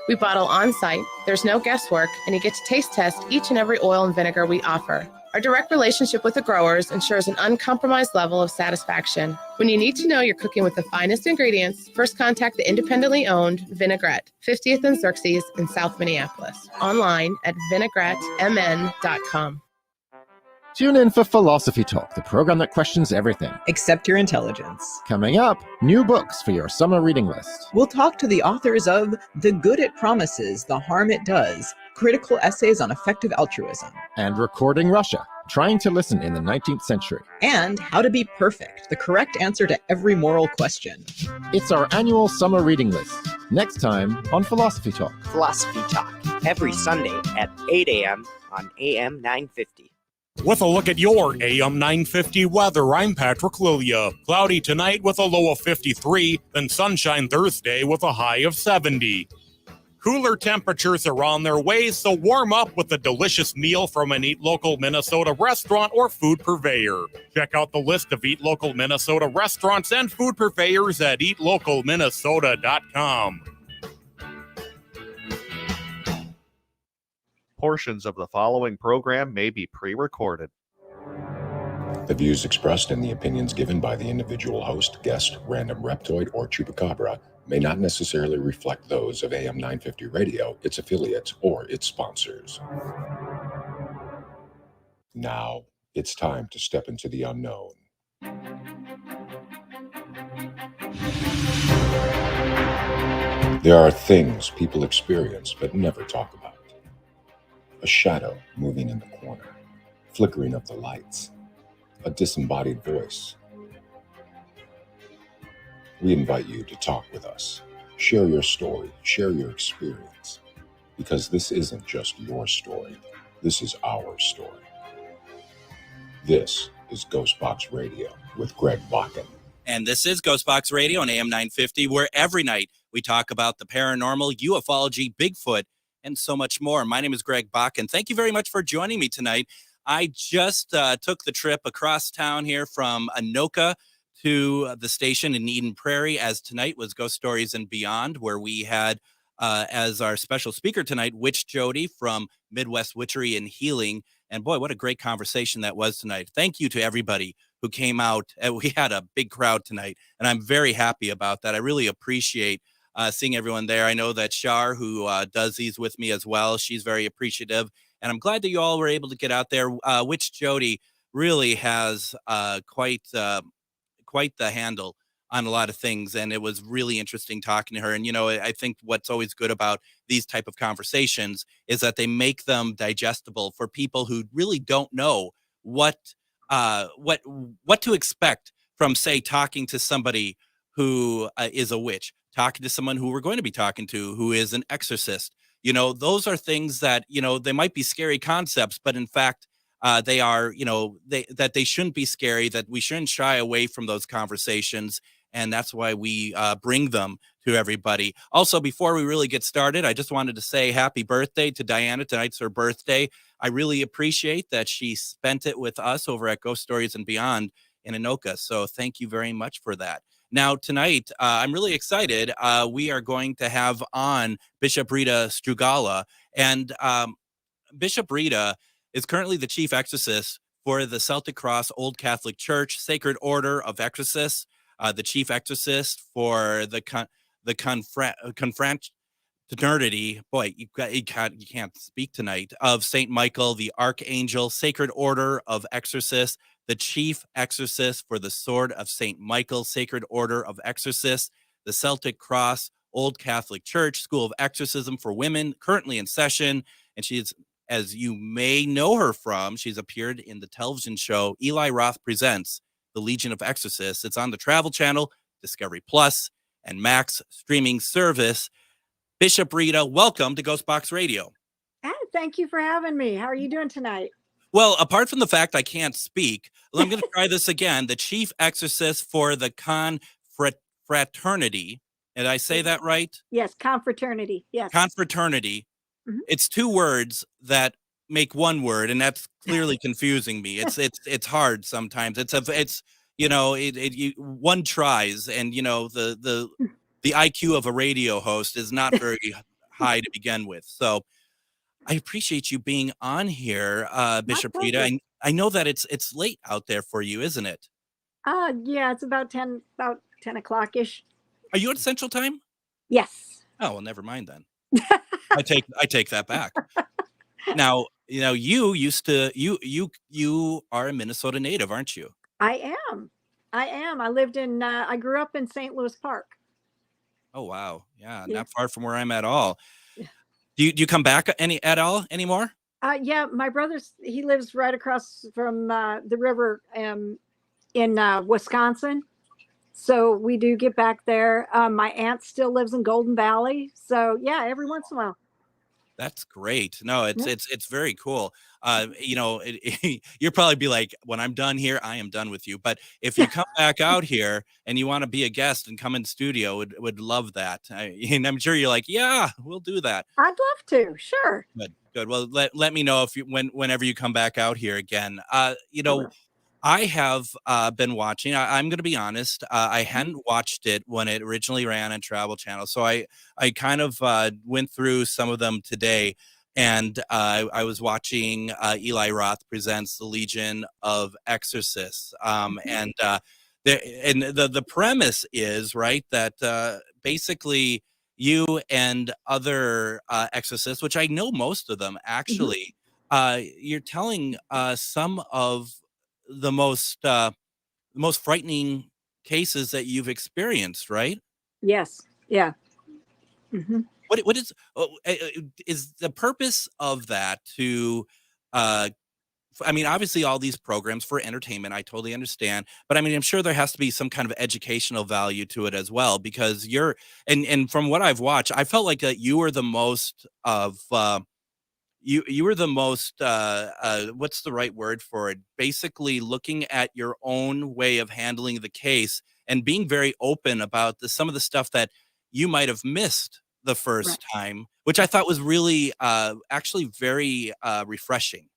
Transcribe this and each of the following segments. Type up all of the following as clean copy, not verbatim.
We bottle on-site, there's no guesswork, and you get to taste test each and every oil and vinegar we offer. Our direct relationship with the growers ensures an uncompromised level of satisfaction. When you need to know you're cooking with the finest ingredients, first contact the independently owned Vinaigrette, 50th and Xerxes in South Minneapolis. Online at vinaigrettemn.com. Tune in for Philosophy Talk, the program that questions everything except your intelligence. Coming up, new books for your summer reading list. We'll talk to the authors of The Good It Promises, The Harm It Does, critical essays on effective altruism. And Recording Russia, trying to listen in the 19th century. And How to Be Perfect, the correct answer to every moral question. It's our annual summer reading list. Next time on Philosophy Talk. Philosophy Talk, every Sunday at 8 a.m. on AM 950. With a look at your AM 950 weather, I'm Patrick Lilia. Cloudy tonight with a low of 53, then sunshine Thursday with a high of 70. Cooler temperatures are on their way, so warm up with a delicious meal from an Eat Local Minnesota restaurant or food purveyor. Check out the list of Eat Local Minnesota restaurants and food purveyors at eatlocalminnesota.com. Portions of the following program may be pre-recorded. The views expressed and the opinions given by the individual host, guest, random reptoid, or chupacabra may not necessarily reflect those of AM 950 Radio, its affiliates, or its sponsors. Now, it's time to step into the unknown. There are things people experience but never talk about. A shadow moving in the corner, flickering of the lights, a disembodied voice. We invite you to talk with us. Share your story, share your experience, because this isn't just your story, this is our story. This is GhostBox Radio with Greg Bakun. And this is GhostBox Radio on AM 950, where every night we talk about the paranormal, ufology, Bigfoot, and so much more. My name is Greg Bakun. Thank you very much for joining me tonight. I just took the trip across town here from Anoka to the station in Eden Prairie, as tonight was Ghost Stories and Beyond, where we had as our special speaker tonight, Witch Jody from Midwest Witchery and Healing. And boy, what a great conversation that was tonight. Thank you to everybody who came out. We had a big crowd tonight, and I'm very happy about that. I really appreciate seeing everyone there. I know that Shar, who does these with me as well, she's very appreciative. And I'm glad that you all were able to get out there. Witch Jody really has quite the handle on a lot of things. And it was really interesting talking to her. And, you know, I think what's always good about these type of conversations is that they make them digestible for people who really don't know what to expect from, say, talking to somebody who is a witch, talking to someone who we're going to be talking to who is an exorcist. You know, those are things that, you know, they might be scary concepts, but in fact, they are, you know, that they shouldn't be scary, that we shouldn't shy away from those conversations. And that's why we bring them to everybody. Also, before we really get started, I just wanted to say happy birthday to Diana. Tonight's her birthday. I really appreciate that she spent it with us over at Ghost Stories and Beyond in Anoka. So thank you very much for that. Now, tonight, I'm really excited. We are going to have on Bishop Rita Strugala. And Bishop Rita is currently the chief exorcist for the Celtic Cross Old Catholic Church Sacred Order of Exorcists, the chief exorcist for the confraternity, boy, you can't speak tonight, of St. Michael, the Archangel, Sacred Order of Exorcists, the chief exorcist for the Sword of St. Michael, Sacred Order of Exorcists, the Celtic Cross Old Catholic Church School of Exorcism for Women, currently in session. And she is, as you may know her from, she's appeared in the television show Eli Roth Presents The Legion of Exorcists. It's on the Travel Channel, Discovery Plus, and Max streaming service. Bishop Rita, welcome to GhostBox Radio. Hey, thank you for having me. How are you doing tonight? Well, apart from the fact I can't speak, I'm going to try this again. The chief exorcist for the confraternity. Did I say that right? Yes, confraternity. Yes. Confraternity. Mm-hmm. It's two words that make one word, and that's clearly confusing me. It's hard sometimes. It's you know, one tries, and you know the IQ of a radio host is not very high to begin with. So I appreciate you being on here, Bishop Rita. pleasure. I know that it's late out there for you, isn't it? Yeah, it's about 10 o'clock ish. Are you at Central Time? Yes. Oh, well, never mind then. I take that back. Now, you used to you are a Minnesota native, aren't you? I am. I grew up in St. Louis Park. Oh wow. Yeah, Yeah. not far from where I'm at all. Do you come back at all anymore? Yeah, my he lives right across from the river in Wisconsin. So we do get back there. My aunt still lives in Golden Valley. So yeah, every once in a while. That's great. No, Yeah. it's very cool. You'll probably be like, when I'm done here, I am done with you. But if you come back out here and you want to be a guest and come in studio, would love that. And I'm sure you're like, yeah, we'll do that. I'd love to. Sure. Good. Well, let me know if whenever you come back out here again. Sure. I have been watching. I'm going to be honest. I hadn't watched it when it originally ran on Travel Channel, so I kind of went through some of them today, and I was watching Eli Roth presents the Legion of Exorcists, and the premise is right that basically you and other exorcists, which I know most of them actually, you're telling some of the most frightening cases that you've experienced, right? Yes. Yeah. Mm-hmm. What is the purpose of that to I mean, obviously all these programs for entertainment, I totally understand, but I mean, I'm sure there has to be some kind of educational value to it as well, because you're and from what I've watched, I felt like that you were the most of you were the most what's the right word for it, basically looking at your own way of handling the case and being very open about some of the stuff that you might have missed the first time, which I thought was really actually very refreshing.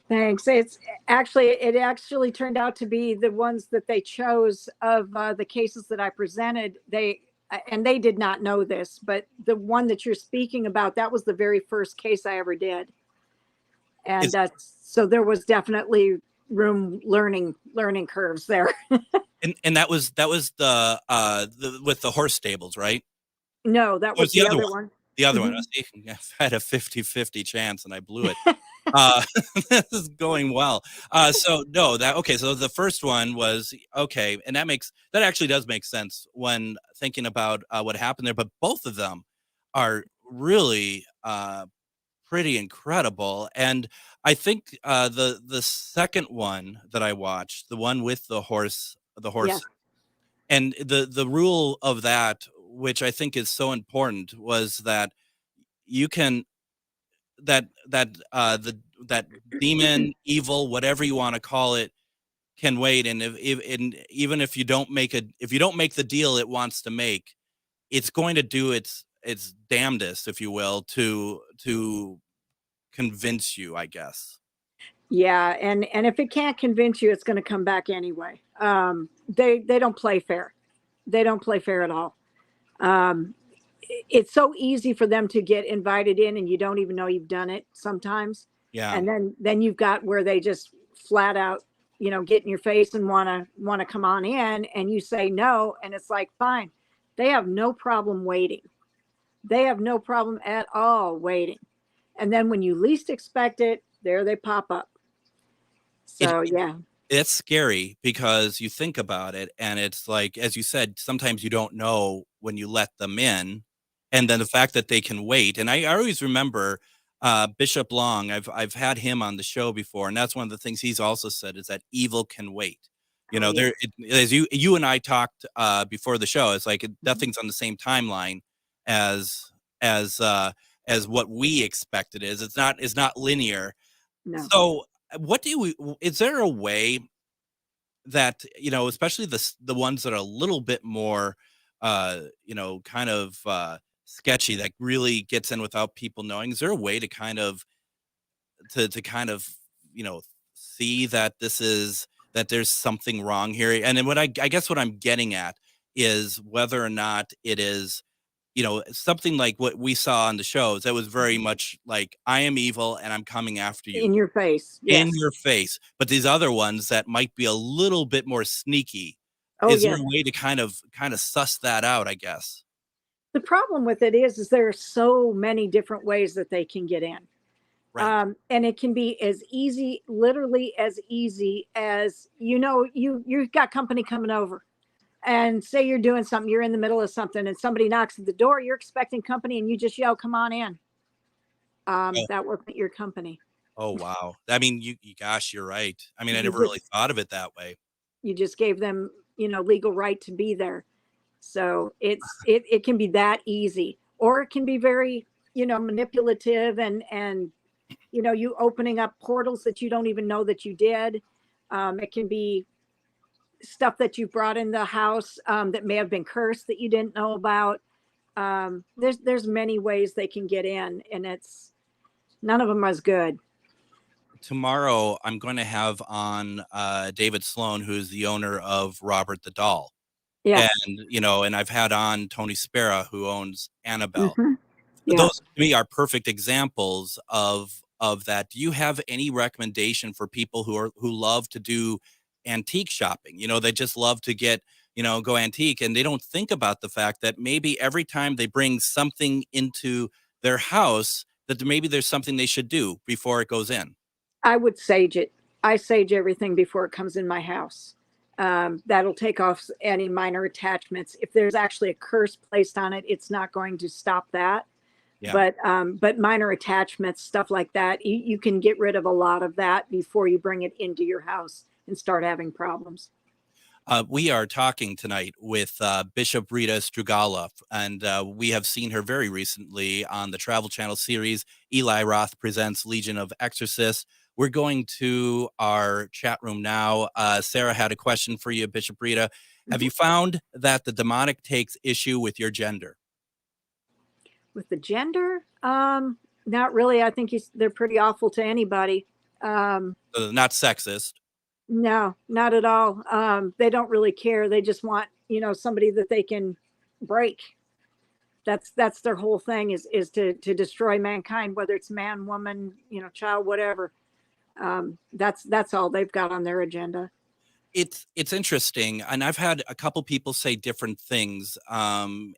Thanks. It actually turned out to be the ones that they chose of the cases that I presented. And they did not know this, but the one that you're speaking about, that was the very first case I ever did. And so there was definitely learning curves there. and that was the with the horse stables, right? No, that was the other one. The other one. I had a 50-50 chance and I blew it. This is going well. So the first one was okay, and that actually does make sense when thinking about what happened there. But both of them are really pretty incredible. And I think the second one that I watched, the one with the horse, Yes. and the rule of that, which I think is so important, was that you can that demon, evil, whatever you want to call it, can wait. And even if you don't make the deal it wants to make, it's going to do its damnedest, if you will, to convince you, I guess. Yeah, and if it can't convince you, it's going to come back anyway. They don't play fair. They don't play fair at all. It's so easy for them to get invited in and you don't even know you've done it sometimes. Yeah. And then you've got where they just flat out, get in your face and want to come on in, and you say no. And it's like, fine. They have no problem waiting. They have no problem at all waiting. And then when you least expect it, there they pop up. So, yeah. It's scary because you think about it and it's like, as you said, sometimes you don't know when you let them in. And then the fact that they can wait. And I always remember Bishop Long. I've had him on the show before. And that's one of the things he's also said, is that evil can wait. As you and I talked before the show, it's like nothing's on the same timeline as what we expect it is. It's not linear. No. So is there a way that, especially the ones that are a little bit more, kind of sketchy, that really gets in without people knowing, is there a way to kind of see that that there's something wrong here? And then I guess what I'm getting at is whether or not it is, something like what we saw on the shows, that was very much like, I am evil and I'm coming after you. In your face. In Yes. your face. But these other ones that might be a little bit more sneaky. Oh, Is yeah. there a way to kind of suss that out, I guess? The problem with it is there are so many different ways that they can get in. Right. And it can be as easy, literally as easy as, you've got company coming over. And say you're doing something, you're in the middle of something, and somebody knocks at the door, you're expecting company, and you just yell, "Come on in." That wasn't your company. Oh, wow. I mean, gosh, you're right. I mean, I You never really thought of it that way. You just gave them, legal right to be there. So it can be that easy, or it can be very, manipulative and you opening up portals that you don't even know that you did. It can be stuff that you brought in the house that may have been cursed that you didn't know about. There's many ways they can get in, and none of them is good. Tomorrow, I'm going to have on David Sloan, who's the owner of Robert the Doll. Yeah. And, and I've had on Tony Spera, who owns Annabelle. Mm-hmm. Yeah. Those, to me, are perfect examples of that. Do you have any recommendation for people who love to do antique shopping? They just love to get, go antique, and they don't think about the fact that maybe every time they bring something into their house, that maybe there's something they should do before it goes in. I would sage it. I sage everything before it comes in my house. That'll take off any minor attachments. If there's actually a curse placed on it, it's not going to stop that. Yeah. But minor attachments, stuff like that, you can get rid of a lot of that before you bring it into your house and start having problems. We are talking tonight with Bishop Rita Strugala, and we have seen her very recently on the Travel Channel series, Eli Roth Presents Legion of Exorcists. We're going to our chat room now. Sarah had a question for you, Bishop Rita. Have you found that the demonic takes issue with your gender? With the gender? Not really. I think they're pretty awful to anybody. Not sexist. No, not at all. They don't really care. They just want, somebody that they can break. That's their whole thing is to destroy mankind, whether it's man, woman, child, whatever. That's all they've got on their agenda. It's interesting, and I've had a couple people say different things, and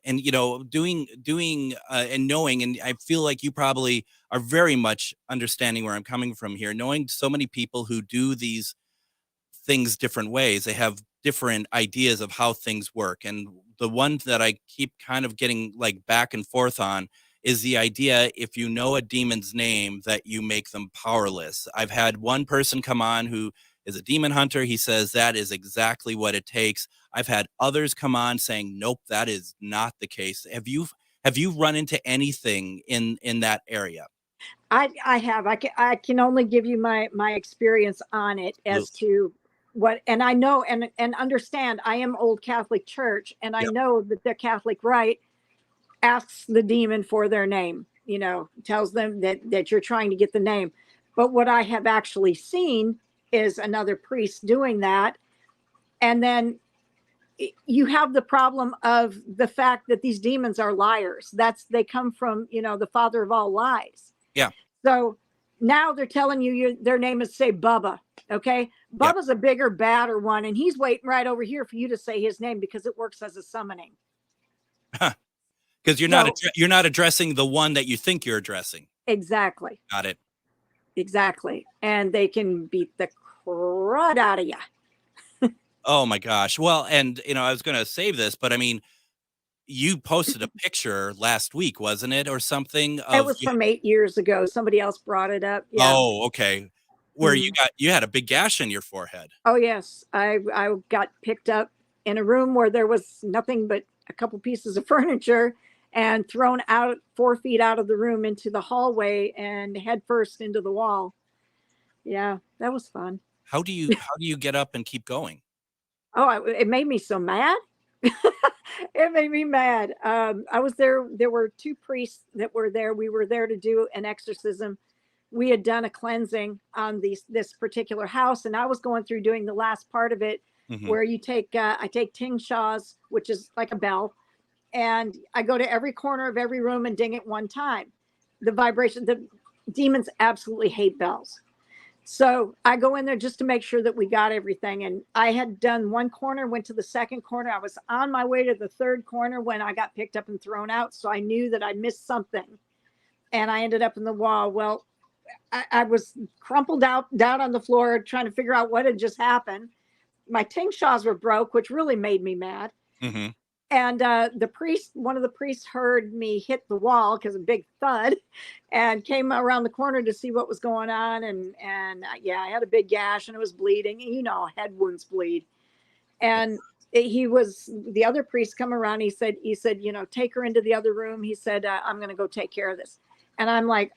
doing and knowing, and I feel like you probably are very much understanding where I'm coming from here, knowing so many people who do these things different ways. They have different ideas of how things work, and the one that I keep kind of getting like back and forth on is the idea, if you know a demon's name, that you make them powerless. I've had one person come on who is a demon hunter. He says that is exactly what it takes. I've had others come on saying, nope, that is not the case. Have you run into anything in that area? I have. I can only give you my experience on it as to what, and I know and understand. I am old Catholic Church, and I know that the Catholic rite asks the demon for their name. Tells them that you're trying to get the name. But what I have actually seen is another priest doing that, and then you have the problem of the fact that these demons are liars. They come from the father of all lies. Yeah. So now they're telling you their name is, say, Bubba. Okay, Bubba's a bigger, badder one, and he's waiting right over here for you to say his name because it works as a summoning. Because you're not addressing the one that you think you're addressing. Exactly. Got it. Exactly, and they can beat the crud out of you. Oh my gosh! Well, and I was going to save this, but I mean, you posted a picture last week, wasn't it, or something? It was from 8 years ago. Somebody else brought it up. Yeah. Oh, okay. Where you had a big gash in your forehead. Oh yes, I got picked up in a room where there was nothing but a couple pieces of furniture, and thrown out 4 feet out of the room into the hallway and head first into the wall. Yeah, that was fun. How do you get up and keep going? Oh, it made me so mad. It made me mad. I was there. There were 2 priests that were there. We were there to do an exorcism. We had done a cleansing on this particular house, and I was going through doing the last part of it, where you take I take ting shas, which is like a bell, and I go to every corner of every room and ding it one time. The vibration, the demons absolutely hate bells. So I go in there just to make sure that we got everything. And I had done one corner, went to the second corner. I was on my way to the third corner when I got picked up and thrown out. So I knew that I missed something. And I ended up in the wall. Well, I was crumpled out down on the floor trying to figure out what had just happened. My tingshaws were broke, which really made me mad. Mm-hmm. And one of the priests heard me hit the wall because a big thud, and came around the corner to see what was going on. And I had a big gash and it was bleeding. You know, head wounds bleed. And the other priest come around. He said, take her into the other room. He said, I'm going to go take care of this. And I'm like,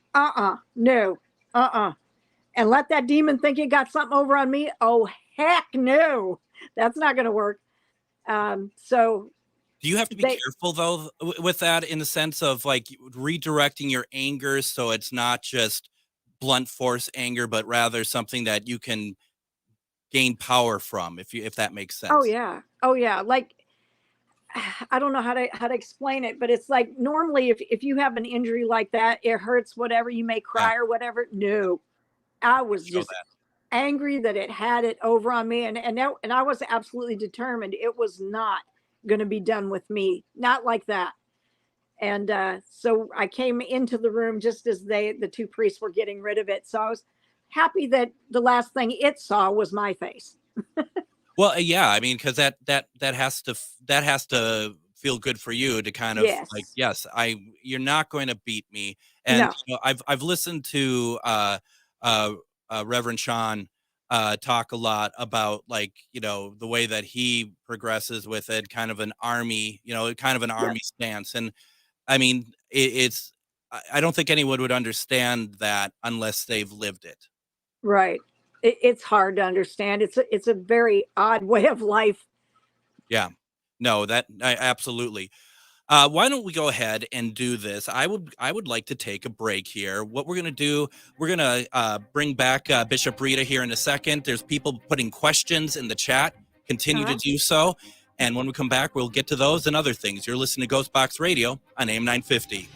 no, and let that demon think it got something over on me. Oh, heck no, that's not going to work. So do you have to be careful though with that, in the sense of like redirecting your anger so it's not just blunt force anger, but rather something that you can gain power from, if that makes sense? Oh yeah. Like, I don't know how to explain it, but it's like normally if you have an injury like that, it hurts, whatever, you may cry or whatever. No, I was just angry that it had it over on me, and I was absolutely determined it was not going to be done with me, not like that. And so I came into the room just as the two priests were getting rid of it. So I was happy that the last thing it saw was my face. Well, yeah, I mean, because that has to feel good for you to kind of like, yes, you're not going to beat me. And no. I've listened to Reverend Sean talk a lot about, like, the way that he progresses with it, kind of an army, army stance. And I mean, I don't think anyone would understand that unless they've lived it. Right. It's hard to understand. It's a very odd way of life. Yeah, no, absolutely. Why don't we go ahead and do this? I would like to take a break here. What we're going to do, we're going to bring back Bishop Rita here in a second. There's people putting questions in the chat. Continue to do so. And when we come back, we'll get to those and other things. You're listening to GhostBox Radio on AM 950.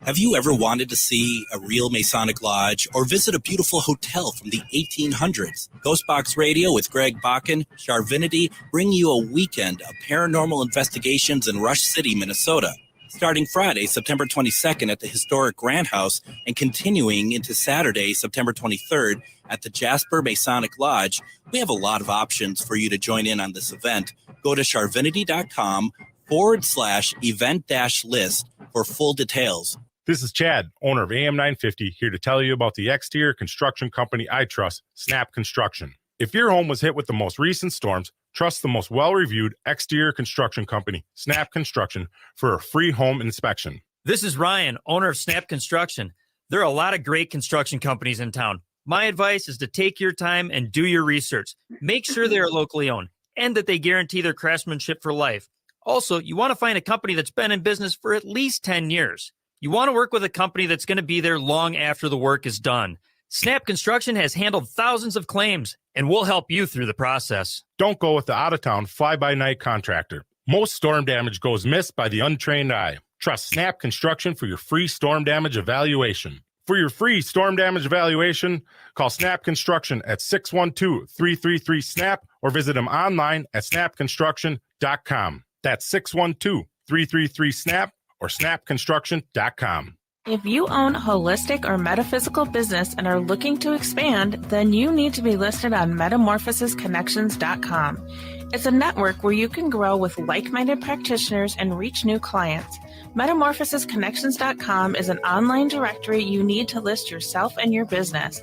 Have you ever wanted to see a real Masonic lodge or visit a beautiful hotel from the 1800s? GhostBox Radio with Greg Bakun, Charvinity, bring you a weekend of paranormal investigations in Rush City, Minnesota. Starting Friday, September 22nd at the historic Grand House and continuing into Saturday, September 23rd at the Jasper Masonic Lodge, we have a lot of options for you to join in on this event. Go to charvinity.com/event-list for full details. This is Chad, owner of AM 950, here to tell you about the exterior construction company I trust, Snap Construction. If your home was hit with the most recent storms, trust the most well-reviewed exterior construction company, Snap Construction, for a free home inspection. This is Ryan, owner of Snap Construction. There are a lot of great construction companies in town. My advice is to take your time and do your research. Make sure they are locally owned and that they guarantee their craftsmanship for life. Also, you want to find a company that's been in business for at least 10 years. You want to work with a company that's going to be there long after the work is done. Snap Construction has handled thousands of claims, and we'll help you through the process. Don't go with the out-of-town fly-by-night contractor. Most storm damage goes missed by the untrained eye. Trust Snap Construction for your free storm damage evaluation. For your free storm damage evaluation, call Snap Construction at 612-333-SNAP or visit them online at snapconstruction.com. That's 612-333-SNAP or snapconstruction.com. If you own a holistic or metaphysical business and are looking to expand, then you need to be listed on metamorphosisconnections.com. It's a network where you can grow with like-minded practitioners and reach new clients. Metamorphosisconnections.com is an online directory you need to list yourself and your business.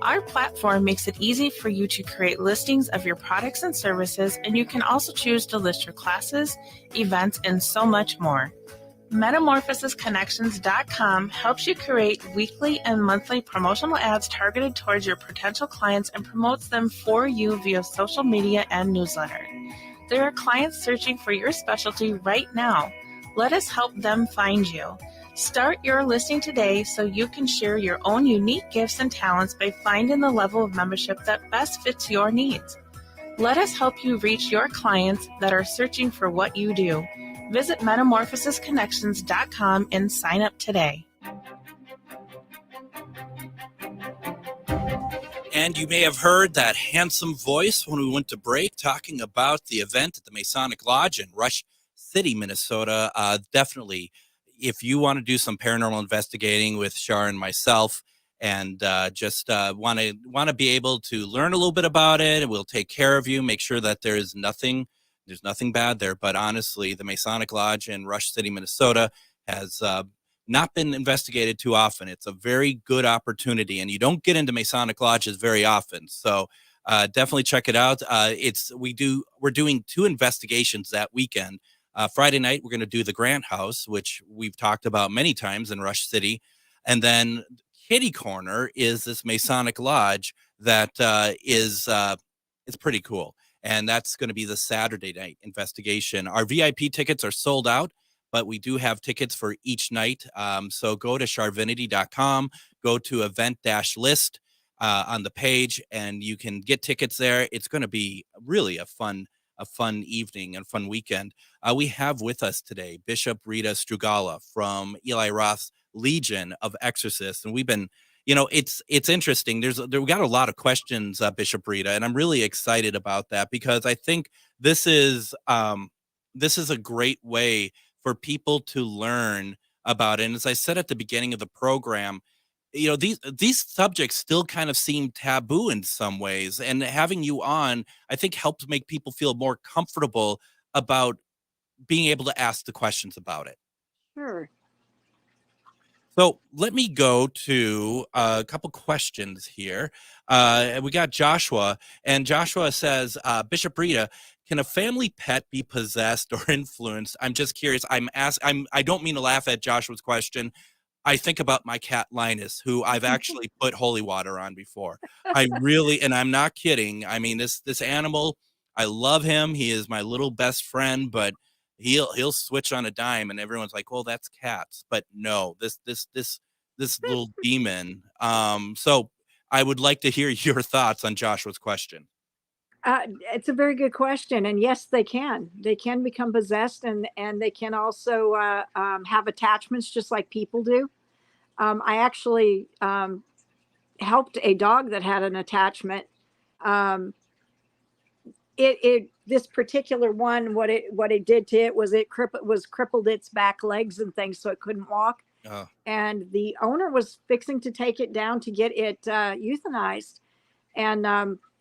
Our platform makes it easy for you to create listings of your products and services, and you can also choose to list your classes, events, and so much more. Metamorphosisconnections.com helps you create weekly and monthly promotional ads targeted towards your potential clients and promotes them for you via social media and newsletter. There are clients searching for your specialty right now. Let us help them find you. Start your listing today so you can share your own unique gifts and talents by finding the level of membership that best fits your needs. Let us help you reach your clients that are searching for what you do. Visit metamorphosisconnections.com and sign up today. And you may have heard that handsome voice when we went to break talking about the event at the Masonic Lodge in Rush City, Minnesota. Definitely, if you want to do some paranormal investigating with Shar and myself, and just want to be able to learn a little bit about it, we'll take care of you. Make sure that there's nothing bad there. But honestly, the Masonic Lodge in Rush City, Minnesota, has not been investigated too often. It's a very good opportunity, and you don't get into Masonic Lodges very often. So definitely check it out. We're doing 2 investigations that weekend. Friday night, we're going to do the Grant House, which we've talked about many times in Rush City. And then Kitty Corner is this Masonic Lodge that is pretty cool. And that's going to be the Saturday night investigation. Our VIP tickets are sold out, but we do have tickets for each night. So go to charvinity.com, go to event-list on the page, and you can get tickets there. It's going to be really a fun evening and fun weekend. We have with us today Bishop Rita Strugala from Eli Roth's Legion of Exorcists, and we've been, it's interesting. We got a lot of questions, Bishop Rita, and I'm really excited about that because I think this is a great way for people to learn about it. And as I said at the beginning of the program, these subjects still kind of seem taboo in some ways, and having you on, I think, helps make people feel more comfortable about being able to ask the questions about it. Sure. So let me go to a couple questions here. We got Joshua, and Joshua says, Bishop Rita, can a family pet be possessed or influenced? I'm just curious. I don't mean to laugh at Joshua's question. I think about my cat Linus, who I've actually put holy water on before. And I'm not kidding. I mean, this animal, I love him. He is my little best friend, but he'll switch on a dime, and everyone's like, "Well, that's cats." But no, this little demon. So I would like to hear your thoughts on Joshua's question. It's a very good question, and yes, they can. They can become possessed, and they can also have attachments, just like people do. I actually helped a dog that had an attachment. This particular one, what it did to it was crippled its back legs and things, so it couldn't walk. Oh. And the owner was fixing to take it down to get it euthanized, and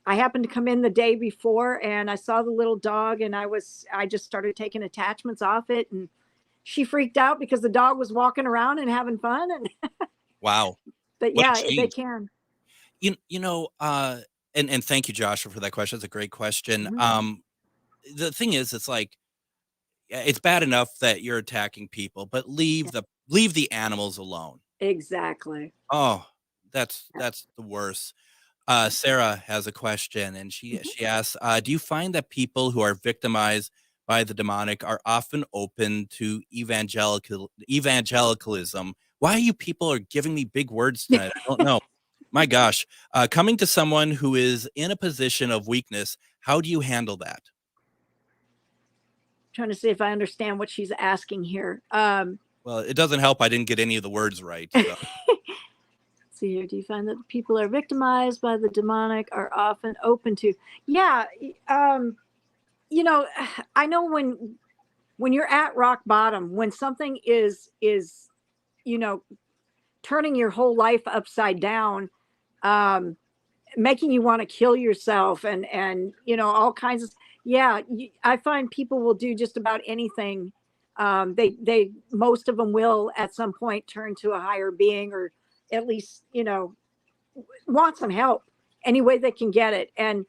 I happened to come in the day before, and I saw the little dog, and I just started taking attachments off it, and she freaked out because the dog was walking around and having fun. And wow. But what yeah, they can. And thank you, Joshua, for that question. It's a great question. Mm-hmm. The thing is, it's like, it's bad enough that you're attacking people, but leave the animals alone. Exactly. Oh, that's the worst. Sarah has a question, and she asks, do you find that people who are victimized by the demonic are often open to evangelicalism? Why are you people are giving me big words tonight? I don't know. My gosh. Coming to someone who is in a position of weakness, how do you handle that? Trying to see if I understand what she's asking here. Well, it doesn't help. I didn't get any of the words right. So. See here, do you find that people are victimized by the demonic are often open to? Yeah. I know when you're at rock bottom, when something is turning your whole life upside down, making you want to kill yourself and all kinds of, I find people will do just about anything. They most of them will at some point turn to a higher being, or at least, want some help any way they can get it. And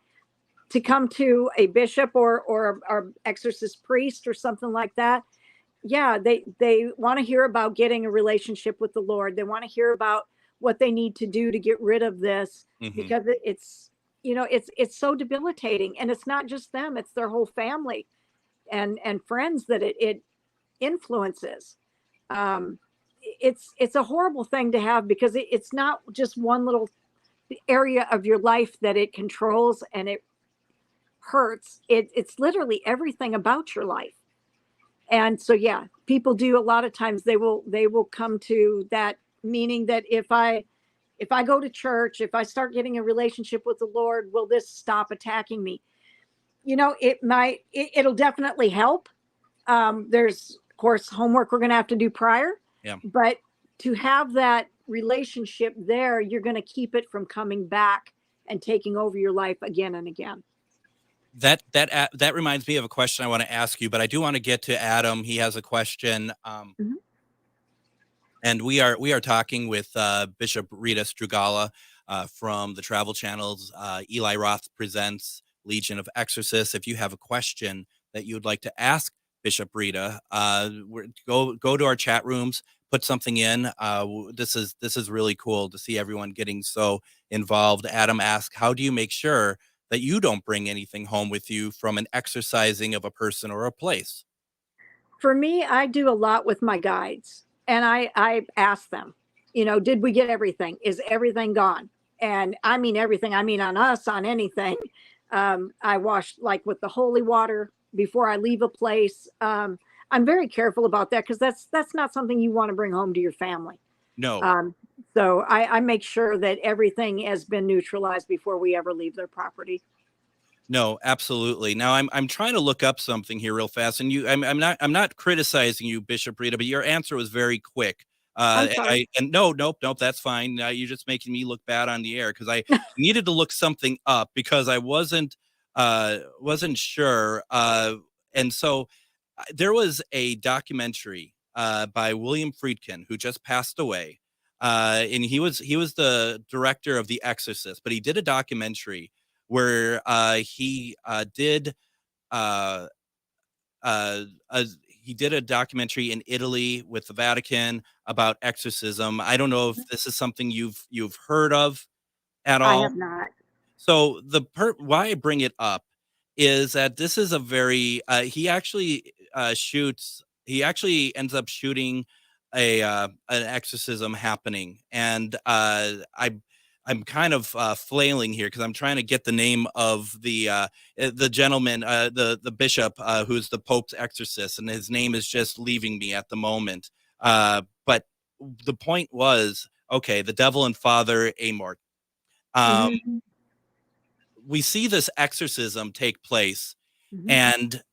to come to a bishop or exorcist priest or something like that, they want to hear about getting a relationship with the Lord. They want to hear about what they need to do to get rid of this, because it's so debilitating. And it's not just them, it's their whole family and friends that it influences. It's a horrible thing to have, because it's not just one little area of your life that it controls, and it hurts, it's literally everything about your life. And so, yeah, people do a lot of times they will come to that meaning that if I go to church, if I start getting a relationship with the Lord, will this stop attacking me? It'll definitely help. There's, of course, homework we're going to have to do prior. Yeah. But to have that relationship there, you're going to keep it from coming back and taking over your life again and again. That reminds me of a question I want to ask you, but I do want to get to Adam. He has a question. And we are talking with Bishop Rita Strugala from the Travel Channel's Eli Roth Presents Legion of Exorcists. If you have a question that you would like to ask Bishop Rita, go to our chat rooms, put something in. This is really cool to see everyone getting so involved. Adam asked, how do you make sure that you don't bring anything home with you from an exorcising of a person or a place? For me, I do a lot with my guides, and I ask them, did we get everything? Is everything gone? And I mean everything. I mean on us, on anything. I wash like with the holy water before I leave a place. I'm very careful about that because that's not something you want to bring home to your family. No. So I make sure that everything has been neutralized before we ever leave their property. No, absolutely. Now I'm trying to look up something here real fast, and I'm not criticizing you, Bishop Rita, but your answer was very quick. I'm sorry. Nope, that's fine. You're just making me look bad on the air because I needed to look something up because I wasn't sure. And so there was a documentary by William Friedkin who just passed away, and he was the director of The Exorcist, but he did a documentary where he did a documentary in Italy with the Vatican about exorcism. I don't know if this is something you've heard of at all. I have not. So why I bring it up is that this is a very he actually ends up shooting an exorcism happening, and I'm kind of flailing here because I'm trying to get the name of the gentleman, the bishop who's the Pope's exorcist, and his name is just leaving me at the moment. But the point was, okay, the Devil and Father Amort. We see this exorcism take place, and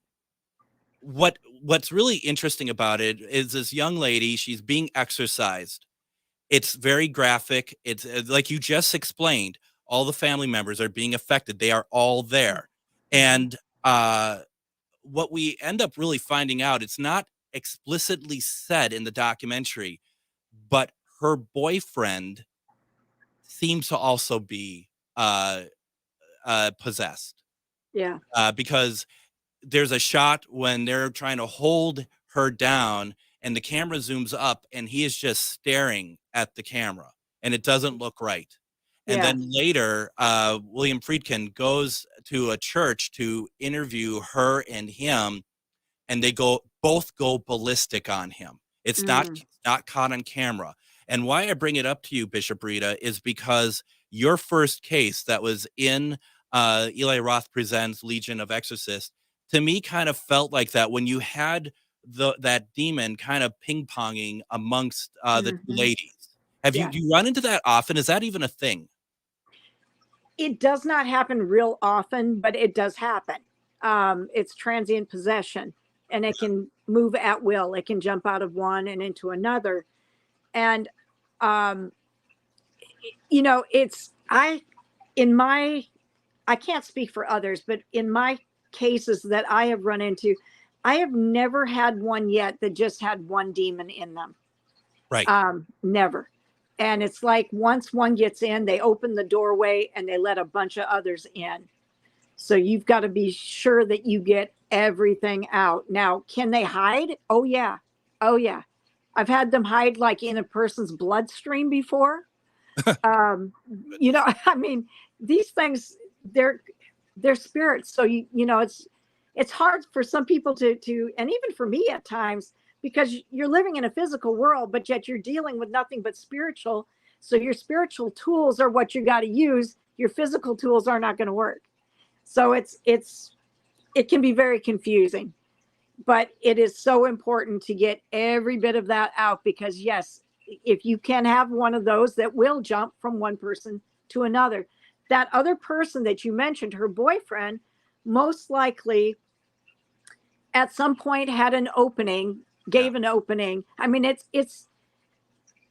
what's really interesting about it is this young lady, she's being exorcised. It's very graphic. It's like you just explained. All the family members are being affected. They are all there. And what we end up really finding out, it's not explicitly said in the documentary, but her boyfriend seems to also be possessed. Yeah. Because there's a shot when they're trying to hold her down, and the camera zooms up and he is just staring at the camera and it doesn't look right. And then later, William Friedkin goes to a church to interview her and him, and they both go ballistic on him. It's not caught on camera. And why I bring it up to you, Bishop Rita, is because your first case that was in Eli Roth Presents Legion of Exorcists, to me kind of felt like that when you had that demon kind of ping-ponging amongst the two ladies. Have you run into that often? Is that even a thing? It does not happen real often, but it does happen. It's transient possession, and it can move at will. It can jump out of one and into another. And, I can't speak for others, but in my cases that I have run into, I have never had one yet that just had one demon in them. Right. Never. And it's like once one gets in, they open the doorway and they let a bunch of others in. So you've got to be sure that you get everything out. Now, can they hide? Oh, yeah. Oh, yeah. I've had them hide like in a person's bloodstream before. These things, they're spirits. So, it's hard for some people to, and even for me at times, because you're living in a physical world, but yet you're dealing with nothing but spiritual. So your spiritual tools are what you got to use. Your physical tools are not going to work. So it can be very confusing, but it is so important to get every bit of that out, because yes, if you can have one of those that will jump from one person to another, that other person that you mentioned, her boyfriend, most likely at some point had an opening, gave an opening. I mean, it's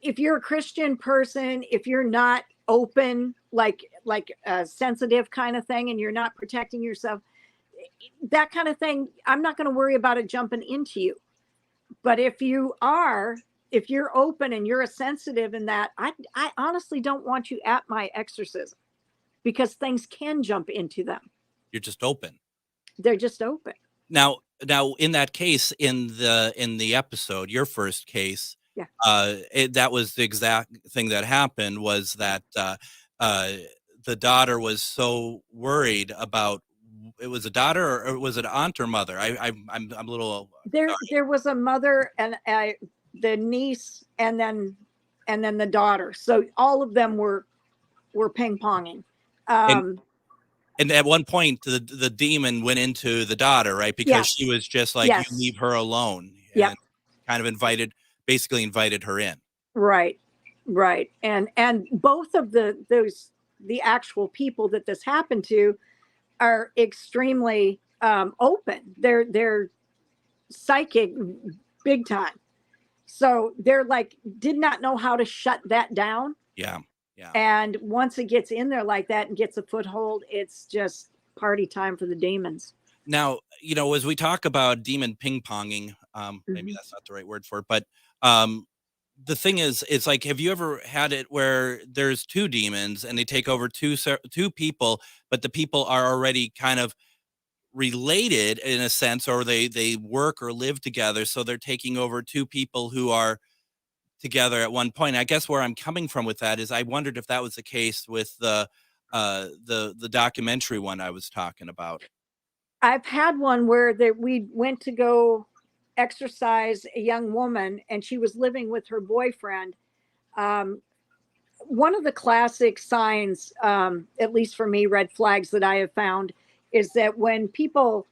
if you're a Christian person, if you're not open, like a sensitive kind of thing, and you're not protecting yourself, that kind of thing, I'm not going to worry about it jumping into you. But if you're open and you're a sensitive in that, I honestly don't want you at my exorcism, because things can jump into them. You're just open. They're just open. Now, in that case, in the episode, your first case, that was the exact thing that happened, was that the daughter was so worried about, it was a daughter, or was it aunt or mother? I'm a little. There was a mother and the niece, and then the daughter. So all of them were ping ponging. And at one point, the demon went into the daughter, right? Because she was just like, you leave her alone. Yeah. Kind of basically invited her in. Right. And both of the actual people that this happened to are extremely open. They're psychic big time. So they're like, did not know how to shut that down. Yeah. And once it gets in there like that and gets a foothold, it's just party time for the demons. Now, as we talk about demon ping ponging, maybe that's not the right word for it, but the thing is, it's like, have you ever had it where there's two demons and they take over two people, but the people are already kind of related in a sense, or they work or live together, so they're taking over two people who are together at one point? I guess where I'm coming from with that is, I wondered if that was the case with the documentary one I was talking about. I've had one where we went to go exorcise a young woman, and she was living with her boyfriend. One of the classic signs, at least for me, red flags that I have found, is that when people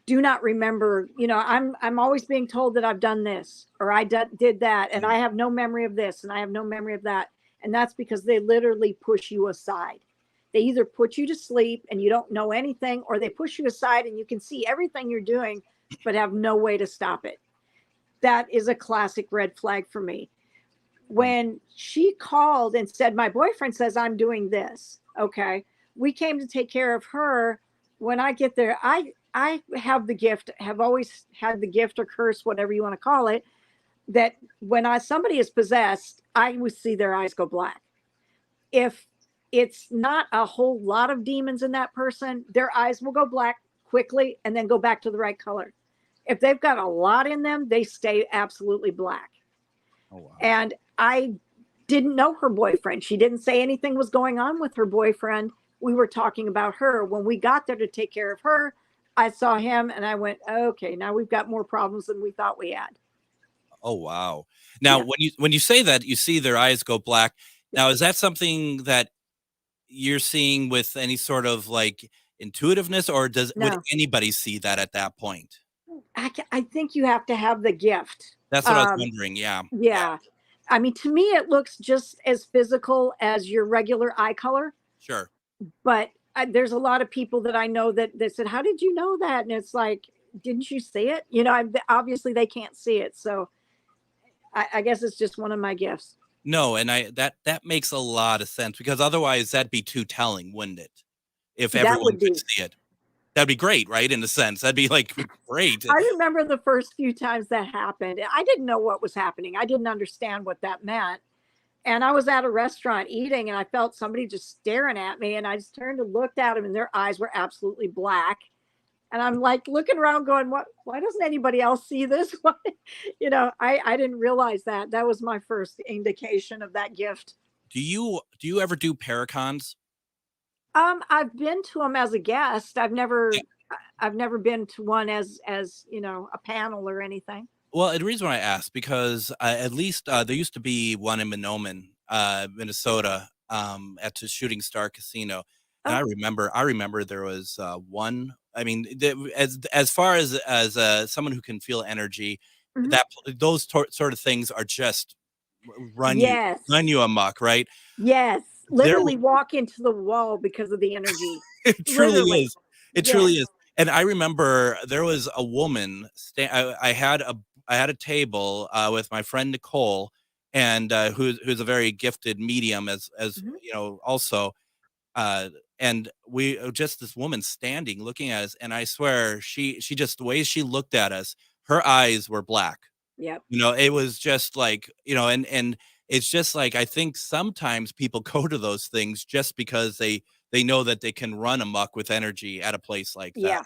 do not remember, I'm always being told that I've done this, or I did that, and I have no memory of this, and I have no memory of that. And that's because they literally push you aside. They either put you to sleep and you don't know anything, or they push you aside and you can see everything you're doing, but have no way to stop it. That is a classic red flag for me. When she called and said, my boyfriend says I'm doing this. Okay. We came to take care of her. When I get there, I have the gift, have always had the gift, or curse, whatever you want to call it, that when somebody is possessed, I would see their eyes go black. If it's not a whole lot of demons in that person, their eyes will go black quickly and then go back to the right color. If they've got a lot in them, they stay absolutely black. Oh, wow. And I didn't know her boyfriend. She didn't say anything was going on with her boyfriend. We were talking about her. When we got there to take care of her, I saw him and I went, okay, now we've got more problems than we thought we had. Oh, wow. Now, when you say that, you see their eyes go black. Now, is that something that you're seeing with any sort of like intuitiveness, or would anybody see that at that point? I think you have to have the gift. That's what I was wondering. Yeah. Yeah. I mean, to me, it looks just as physical as your regular eye color. Sure. But there's a lot of people that I know that said, how did you know that? And it's like, didn't you see it? Obviously they can't see it. So I guess it's just one of my gifts. No. And that makes a lot of sense, because otherwise that'd be too telling, wouldn't it? If everyone could see it, that'd be great. Right. In a sense, that'd be like great. I remember the first few times that happened. I didn't know what was happening. I didn't understand what that meant. And I was at a restaurant eating, and I felt somebody just staring at me. And I just turned and looked at them, and their eyes were absolutely black. And I'm like looking around going, why doesn't anybody else see this? I didn't realize that. That was my first indication of that gift. Do you ever do paracons? I've been to them as a guest. I've never been to one as a panel or anything. Well, the reason why I asked, because at least there used to be one in Menominee, Minnesota, at the Shooting Star Casino. And I remember there was one. I mean, as far as someone who can feel energy, that those sort of things are just run you amok, right? Yes, literally walk into the wall because of the energy. It truly is. It truly is. And I remember there was a woman. I had a table with my friend Nicole, and who's a very gifted medium as you know, also. And we just this woman standing looking at us, and I swear she just the way she looked at us, her eyes were black. Yep. You know, it was just like, you know, and it's just like, I think sometimes people go to those things just because they know that they can run amok with energy at a place like that. Yeah.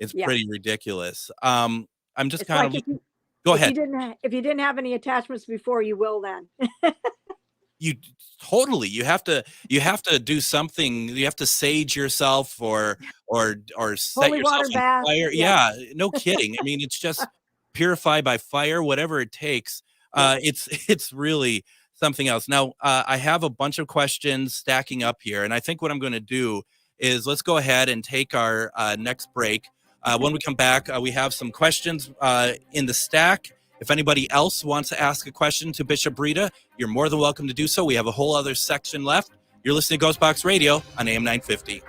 It's pretty ridiculous. I'm just It's kind like of go ahead. If you didn't have any attachments before, you will then. You totally, you have to do something. You have to sage yourself or set Holy yourself water on bath. fire. Yeah, no kidding. I mean, it's just purify by fire, whatever it takes. It's really something else. Now, I have a bunch of questions stacking up here, and I think what I'm going to do is let's go ahead and take our next break. When we come back, we have some questions in the stack. If anybody else wants to ask a question to Bishop Rita, you're more than welcome to do so. We have a whole other section left. You're listening to GhostBox Radio on AM 950.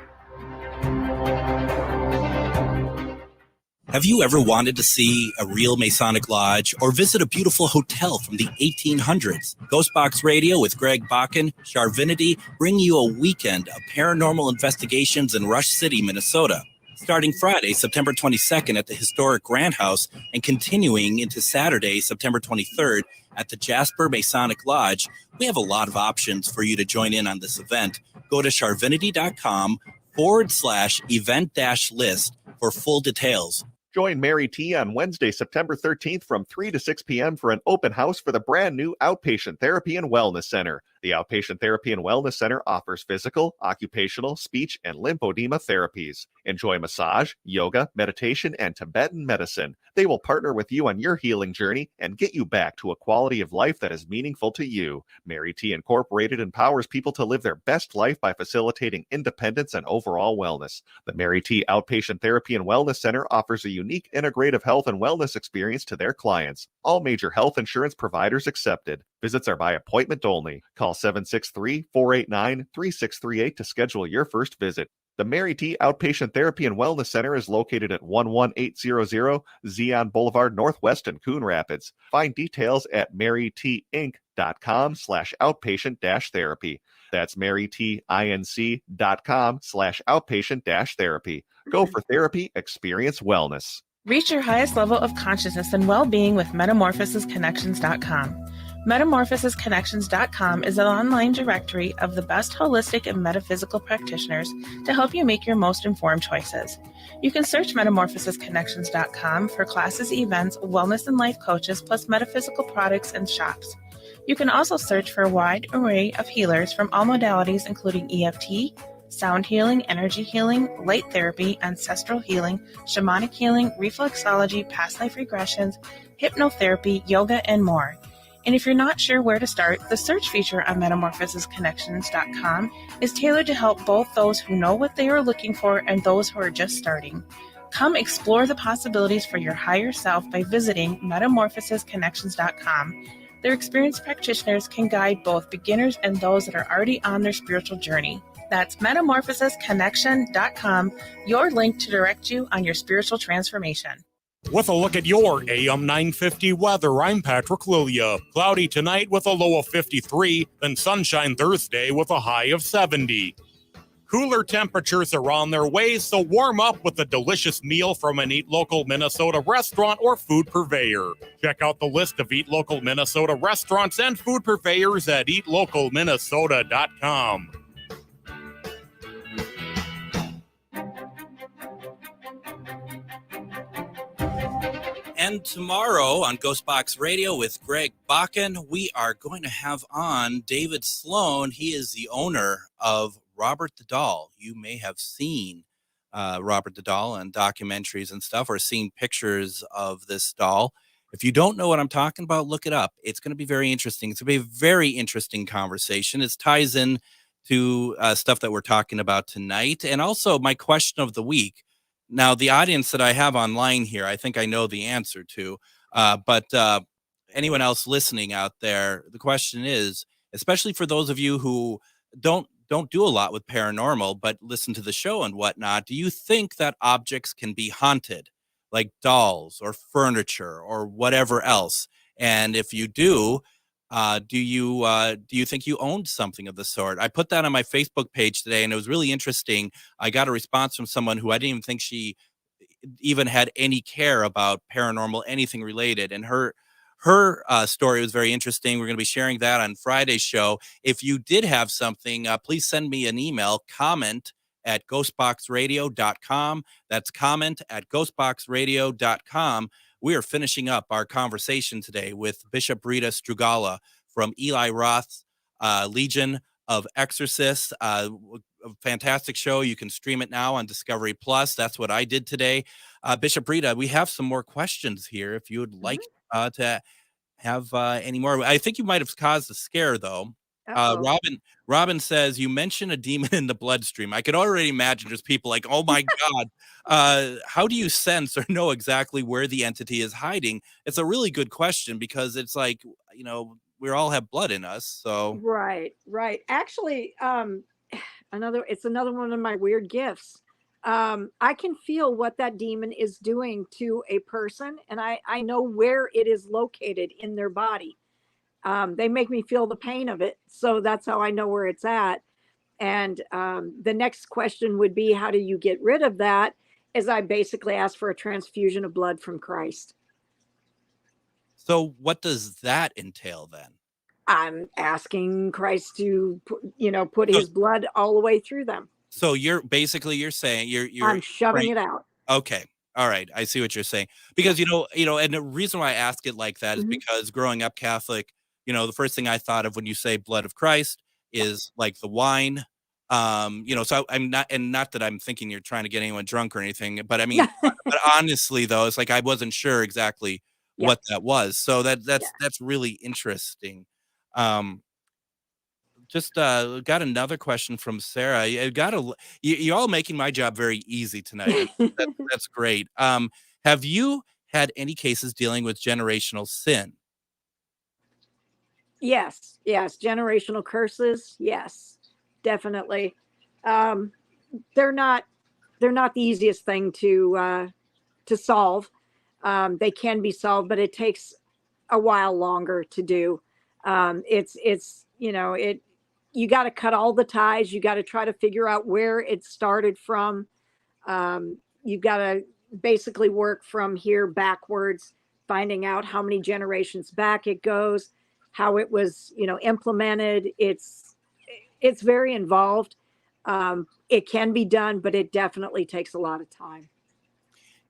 Have you ever wanted to see a real Masonic lodge or visit a beautiful hotel from the 1800s? GhostBox Radio with Greg Bakun, Charvinity, bring you a weekend of paranormal investigations in Rush City, Minnesota. Starting Friday, September 22nd at the historic Grand House and continuing into Saturday, September 23rd at the Jasper Masonic Lodge, we have a lot of options for you to join in on this event. Go to charvinity.com/event-list for full details. Join Mary T on Wednesday, September 13th from 3 to 6 p.m. for an open house for the brand new Outpatient Therapy and Wellness Center. The Outpatient Therapy and Wellness Center offers physical, occupational, speech, and lymphedema therapies. Enjoy massage, yoga, meditation, and Tibetan medicine. They will partner with you on your healing journey and get you back to a quality of life that is meaningful to you. Mary T Incorporated empowers people to live their best life by facilitating independence and overall wellness. The Mary T Outpatient Therapy and Wellness Center offers a unique integrative health and wellness experience to their clients. All major health insurance providers accepted. Visits are by appointment only. Call 763-489-3638 to schedule your first visit. The Mary T Outpatient Therapy and Wellness Center is located at 11800 Zion Boulevard Northwest in Coon Rapids. Find details at marytinc.com/outpatient-therapy. That's marytinc.com/outpatient-therapy. Go for therapy, experience wellness. Reach your highest level of consciousness and well-being with metamorphosisconnections.com. Metamorphosisconnections.com is an online directory of the best holistic and metaphysical practitioners to help you make your most informed choices. You can search metamorphosisconnections.com for classes, events, wellness and life coaches, plus metaphysical products and shops. You can also search for a wide array of healers from all modalities, including EFT, sound healing, energy healing, light therapy, ancestral healing, shamanic healing, reflexology, past life regressions, hypnotherapy, yoga, and more. And if you're not sure where to start, the search feature on metamorphosisconnections.com is tailored to help both those who know what they are looking for and those who are just starting. Come explore the possibilities for your higher self by visiting metamorphosisconnections.com. Their experienced practitioners can guide both beginners and those that are already on their spiritual journey. That's metamorphosisconnection.com, your link to direct you on your spiritual transformation. With a look at your AM 950 weather, I'm Patrick Lilia. Cloudy tonight with a low of 53, then sunshine Thursday with a high of 70. Cooler temperatures are on their way, so warm up with a delicious meal from an Eat Local Minnesota restaurant or food purveyor. Check out the list of Eat Local Minnesota restaurants and food purveyors at eatlocalminnesota.com. And tomorrow on GhostBox Radio with Greg Bakun, we are going to have on David Sloan. He is the owner of Robert the Doll. You may have seen Robert the Doll on documentaries and stuff, or seen pictures of this doll. If you don't know what I'm talking about, look it up. It's going to be very interesting. It's going to be a very interesting conversation. It ties in to stuff that we're talking about tonight. And also my question of the week. Now, the audience that I have online here, I think I know the answer to, but anyone else listening out there, the question is, especially for those of you who don't do a lot with paranormal, but listen to the show and whatnot, do you think that objects can be haunted, like dolls or furniture or whatever else? And if you do you think you owned something of the sort? I put that on my Facebook page today, and it was really interesting. I got a response from someone who I didn't even think she even had any care about paranormal, anything related. And her story was very interesting. We're going to be sharing that on Friday's show. If you did have something, please send me an email, comment at ghostboxradio.com. That's comment at ghostboxradio.com. We are finishing up our conversation today with Bishop Rita Strugala from Eli Roth's Legion of Exorcists. A fantastic show. You can stream it now on Discovery Plus. That's what I did today. Bishop Rita, we have some more questions here if you would like to have any more. I think you might have caused a scare, though. Robin says, you mentioned a demon in the bloodstream. I could already imagine just people like, oh my God, how do you sense or know exactly where the entity is hiding? It's a really good question, because it's like, we all have blood in us. So right. Actually, it's another one of my weird gifts. I can feel what that demon is doing to a person, and I know where it is located in their body. They make me feel the pain of it. So that's how I know where it's at. And the next question would be, how do you get rid of that? Is I basically ask for a transfusion of blood from Christ. So what does that entail then? I'm asking Christ to, put his blood all the way through them. So you're saying you're I'm shoving it out. Okay. All right. I see what you're saying. Because, and the reason why I ask it like that is because growing up Catholic, the first thing I thought of when you say blood of Christ is like the wine. So I'm not, and not that I'm thinking you're trying to get anyone drunk or anything, but I mean, but honestly though, it's like, I wasn't sure exactly what that was. So that's really interesting. Just got another question from Sarah. You're all making my job very easy tonight. That's great. Have you had any cases dealing with generational sin? Yes. Generational curses. Yes, definitely. They're not the easiest thing to solve. They can be solved, but it takes a while longer to do. You got to cut all the ties. You got to try to figure out where it started from. You've got to basically work from here backwards, finding out how many generations back it goes, how it was, implemented. It's very involved. It can be done, but it definitely takes a lot of time.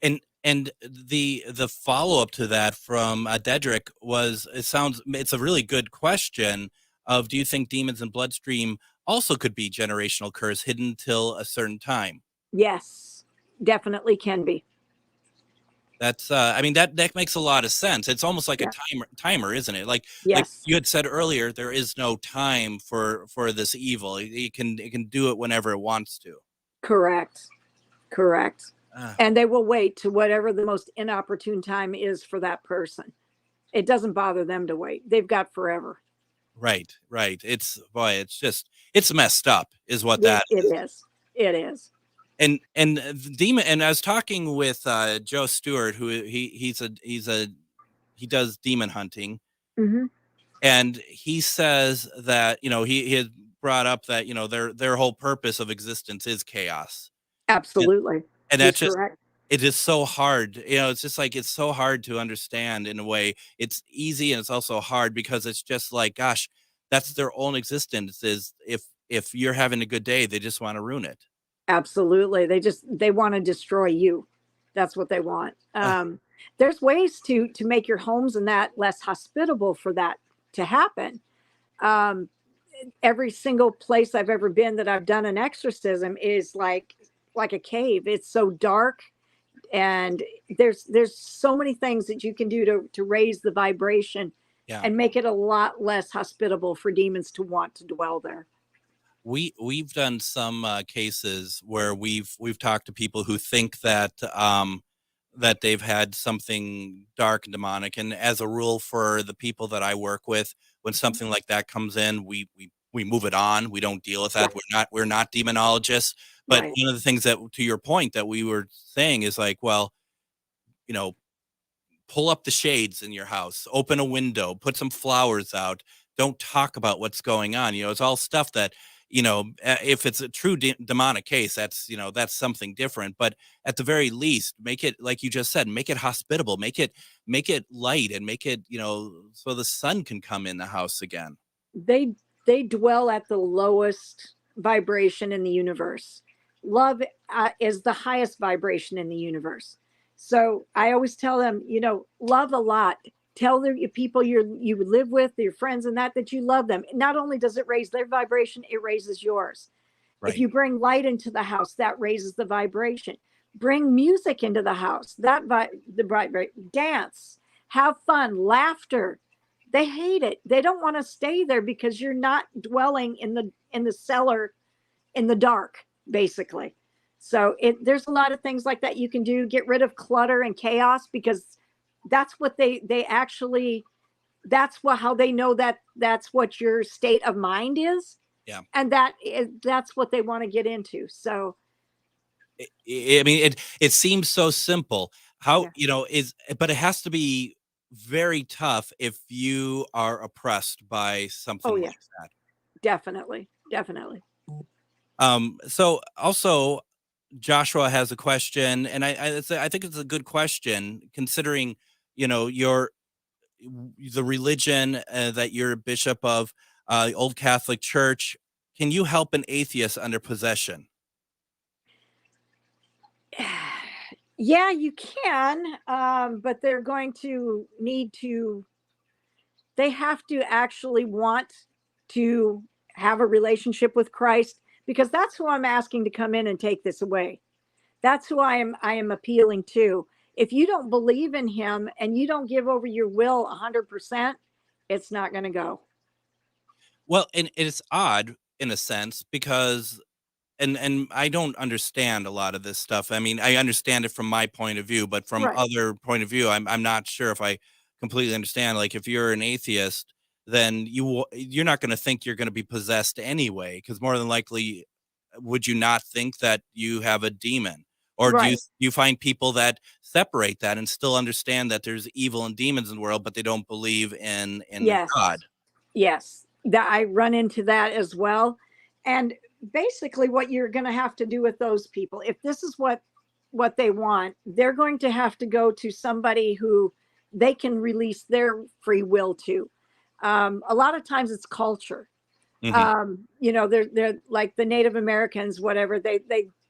And the follow-up to that from Dedrick was, it's a really good question of, do you think demons in bloodstream also could be generational curse hidden till a certain time? Yes, definitely can be. That's that makes a lot of sense. It's almost like a timer, isn't it? Like you had said earlier, there is no time for this evil. It can do it whenever it wants to. Correct. And they will wait to whatever the most inopportune time is for that person. It doesn't bother them to wait. They've got forever. Right. It's messed up is what that is. It is. And demon, and I was talking with Joe Stewart, who he does demon hunting. Mm-hmm. And he says that, he had brought up that, their whole purpose of existence is chaos. Absolutely. And that's just correct. It is so hard. It's just like, it's so hard to understand in a way. It's easy. And it's also hard because it's just like, gosh, that's their own existence. Is if you're having a good day, they just want to ruin it. Absolutely. They want to destroy you. That's what they want. There's ways to make your homes and that less hospitable for that to happen. Every single place I've ever been that I've done an exorcism is like a cave. It's so dark, and there's so many things that you can do to raise the vibration and make it a lot less hospitable for demons to want to dwell there. We've done some cases where we've talked to people who think that that they've had something dark and demonic, and as a rule for the people that I work with, when something like that comes in, we move it on. We don't deal with that. We're not demonologists. But Right. one of the things that, to your point, that we were saying is like, well, pull up the shades in your house, open a window, put some flowers out. Don't talk about what's going on. It's all stuff that, if it's a true demonic case, that's something different. But at the very least, make it, like you just said, make it hospitable, make it light, and make it, so the sun can come in the house again. They dwell at the lowest vibration in the universe. Love is the highest vibration in the universe. So I always tell them, love a lot. Tell the people you live with, your friends, and that you love them. Not only does it raise their vibration, it raises yours. Right. If you bring light into the house, that raises the vibration. Bring music into the house, dance, have fun, laughter. They hate it. They don't want to stay there because you're not dwelling in the cellar in the dark, basically. So there's a lot of things like that you can do. Get rid of clutter and chaos, because that's what they actually, how they know that's what your state of mind is. Yeah. And that's what they want to get into. So I mean, it seems so simple. How, but it has to be very tough if you are oppressed by something like that. Definitely. So also, Joshua has a question, and I think it's a good question, considering the religion that you're a bishop of, Old Catholic Church. Can you help an atheist under possession? Yeah, you can, but they're going to they have to actually want to have a relationship with Christ, because that's who I'm asking to come in and take this away. That's who I am appealing to. If you don't believe in him and you don't give over your will 100%, it's not going to go. Well, and it's odd in a sense, because and I don't understand a lot of this stuff. I mean, I understand it from my point of view, but from other point of view, I'm not sure if I completely understand. Like, if you're an atheist, then you're not going to think you're going to be possessed anyway, because more than likely, would you not think that you have a demon? Or do you find people that separate that and still understand that there's evil and demons in the world, but they don't believe in God? Yes, I run into that as well. And basically what you're going to have to do with those people, if this is what they want, they're going to have to go to somebody who they can release their free will to. A lot of times it's culture. Mm-hmm. They're like the Native Americans, whatever. They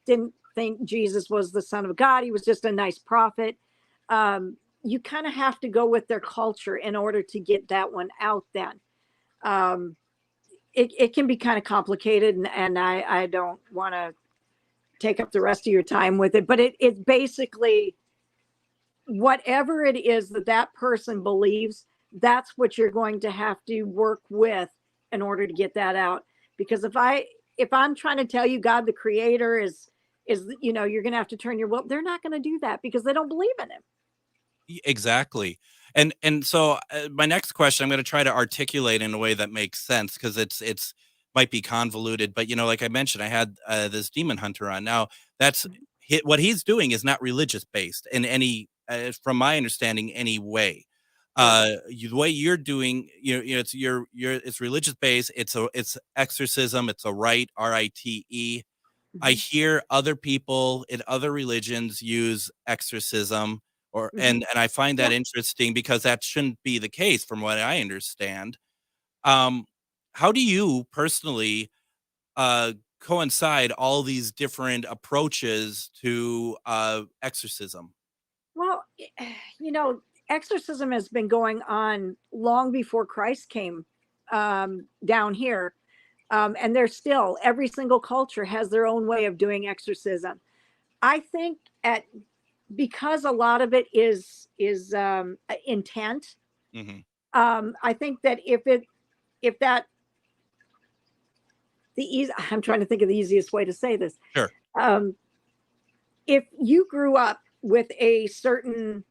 didn't think Jesus was the Son of God. He was just a nice prophet. You kind of have to go with their culture in order to get that one out then. It can be kind of complicated, and I don't want to take up the rest of your time with it, but it's basically whatever it is that person believes, that's what you're going to have to work with in order to get that out. Because if I'm trying to tell you God the creator is you're going to have to turn your will, they're not going to do that because they don't believe in him. Exactly. And so my next question, I'm going to try to articulate in a way that makes sense, because it's might be convoluted, but like I mentioned, I had this demon hunter on. Now that's what he's doing is not religious based in any, from my understanding, any way. The way you're doing, it's religious based. It's exorcism. It's a rite, RITE. I hear other people in other religions use exorcism, and I find that interesting, because that shouldn't be the case from what I understand. How do you personally coincide all these different approaches to exorcism? Well, exorcism has been going on long before Christ came down here. And there's still, every single culture has their own way of doing exorcism. I think because a lot of it is intent. Mm-hmm. I think that if I'm trying to think of the easiest way to say this. Sure. If you grew up with a certain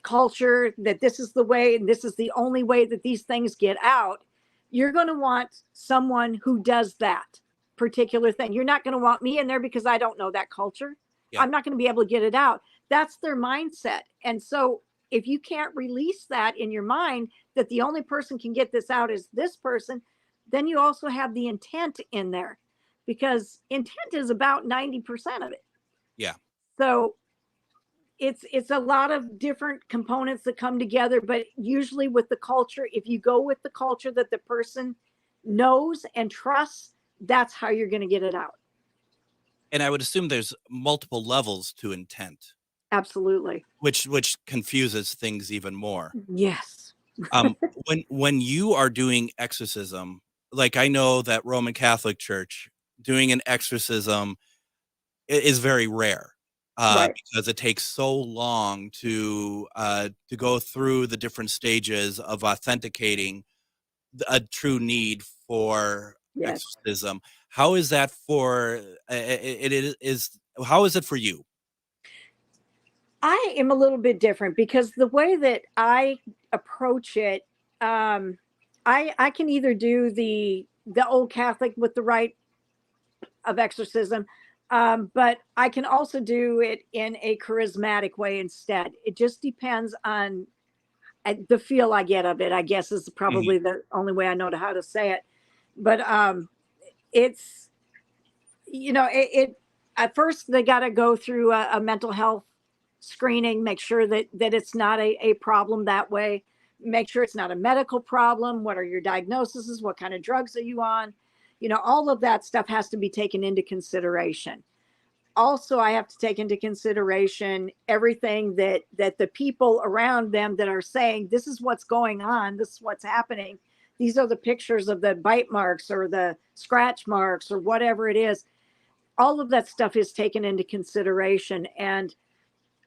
culture that this is the way and this is the only way that these things get out, you're going to want someone who does that particular thing. You're not going to want me in there because I don't know that culture. Yeah. I'm not going to be able to get it out. That's their mindset. And so if you can't release that in your mind, that the only person can get this out is this person, then you also have the intent in there, because intent is about 90% of it. Yeah. So it's a lot of different components that come together, but usually with the culture, if you go with the culture that the person knows and trusts, that's how you're going to get it out. And I would assume there's multiple levels to intent. Absolutely. Which confuses things even more. Yes. When you are doing exorcism, like I know that Roman Catholic Church doing an exorcism is very rare. Right. Because it takes so long to go through the different stages of authenticating a true need for exorcism. How is that for how is it for you? I am a little bit different because the way that I approach it, I can either do the old Catholic with the rite of exorcism. But I can also do it in a charismatic way instead. It just depends on the feel I get of it, I guess, is probably the only way I know how to say it. But it's, it at first they got to go through a mental health screening, make sure that it's not a problem that way, make sure it's not a medical problem. What are your diagnoses? What kind of drugs are you on? All of that stuff has to be taken into consideration. Also, I have to take into consideration everything that the people around them that are saying, this is what's going on, this is what's happening. These are the pictures of the bite marks or the scratch marks or whatever it is. All of that stuff is taken into consideration. And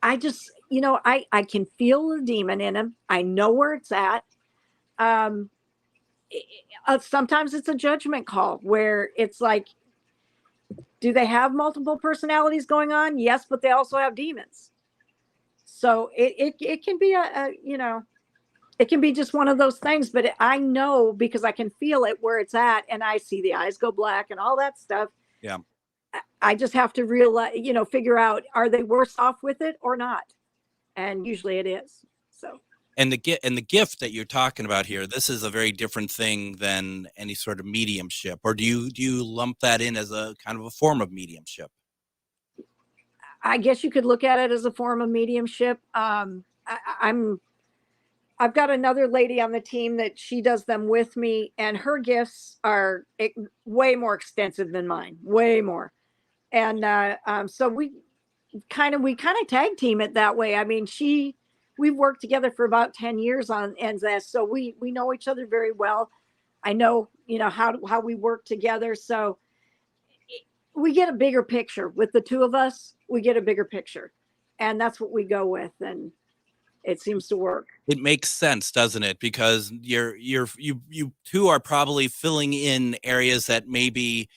I just, I can feel the demon in him. I know where it's at. Sometimes it's a judgment call where it's like, do they have multiple personalities going on? Yes, but they also have demons. So it can be it can be just one of those things, but I know because I can feel it where it's at, and I see the eyes go black and all that stuff. Yeah. I just have to realize, figure out, are they worse off with it or not? And usually it is. So. And the gift that you're talking about here, this is a very different thing than any sort of mediumship. Or do you lump that in as a kind of a form of mediumship? I guess you could look at it as a form of mediumship. I've got another lady on the team that she does them with me, and her gifts are way more extensive than mine, way more. And so we kind of tag team it that way. I mean, we've worked together for about 10 years on this, so we know each other very well. I know, how we work together. So we get a bigger picture with the two of us. We get a bigger picture, and that's what we go with, and it seems to work. It makes sense, doesn't it? Because you two are probably filling in areas that maybe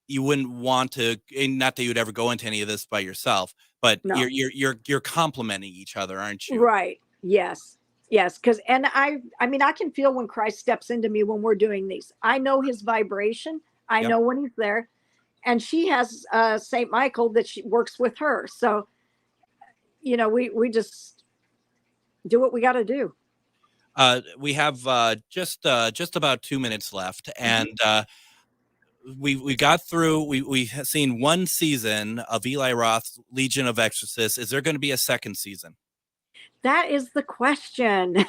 you wouldn't want to. Not that you'd ever go into any of this by yourself, but no. You're complementing each other, aren't you? Right. Yes. Because I mean, I can feel when Christ steps into me when we're doing these. I know his vibration. I know when he's there, and she has Saint Michael that she works with her. So, we just do what we got to do. We have just about 2 minutes left, and we got through. We have seen one season of Eli Roth's Legion of Exorcists. Is there going to be a second season? That is the question.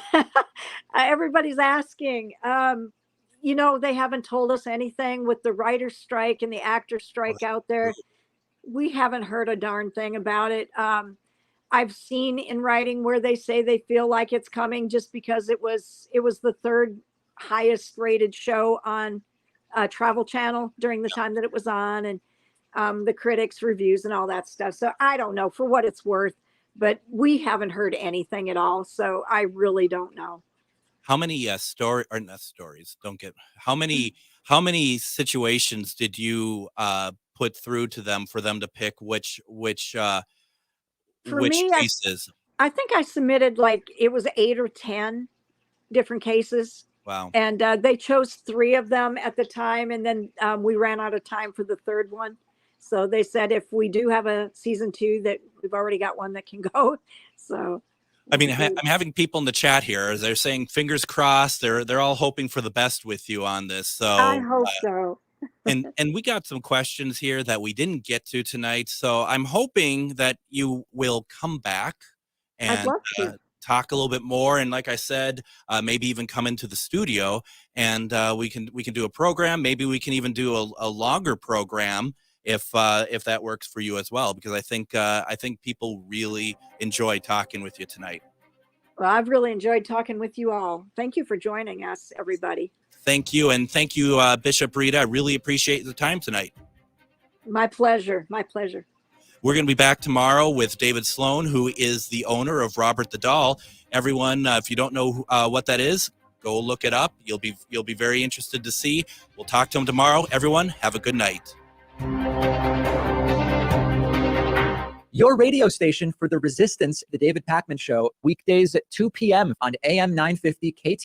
Everybody's asking. They haven't told us anything with the writer's strike and the actor's strike out there. We haven't heard a darn thing about it. I've seen in writing where they say they feel like it's coming just because it was the third highest rated show on Travel Channel during the time that it was on, and the critics' reviews and all that stuff. So I don't know for what it's worth, but we haven't heard anything at all. So I really don't know. How many how many How many situations did you put through to them for them to pick which me, cases? I think I submitted like it was 8 or 10 different cases. Wow. And they chose 3 of them at the time, and then we ran out of time for the third one. So they said if we do have a season 2, that we've already got one that can go. So I mean, I'm having people in the chat here. They're saying fingers crossed. They're all hoping for the best with you on this. So I hope so. and we got some questions here that we didn't get to tonight. So I'm hoping that you will come back and I'd love to. talk a little bit more. And like I said, maybe even come into the studio and we can do a program. Maybe we can even do a longer program if that works for you as well, because I think people really enjoy talking with you tonight. Well, I've really enjoyed talking with you all. Thank you for joining us, everybody. Thank you. And thank you, Bishop Rita. I really appreciate the time tonight. My pleasure. My pleasure. We're going to be back tomorrow with David Sloan, who is the owner of Robert the Doll. Everyone, if you don't know what that is, go look it up. You'll be very interested to see. We'll talk to him tomorrow. Everyone, have a good night. Your radio station for the Resistance, the David Pakman Show, weekdays at 2 p.m. on AM 950